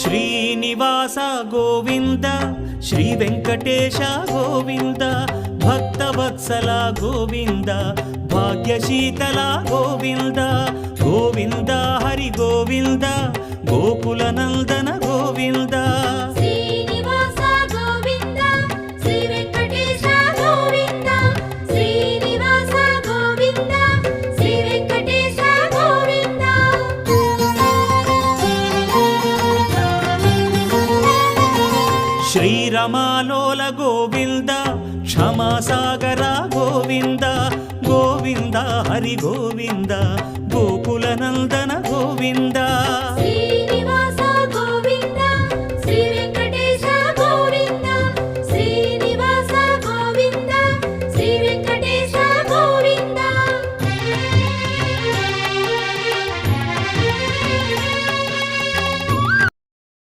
Srinivasa Govinda Shri Venkatesha Govinda Bhaktavatsala Govinda భాగ్యశీతల Govinda Govinda Hari Govinda Gokula Nandana Govinda Srinivasa Govinda Shri Venkatesha Govinda Srinivasa Govinda Shri Venkatesha Govinda శ్రీరమాలోల Govinda క్షమాసాగర Govinda Govinda Hari Govinda Gokula Nandana Govinda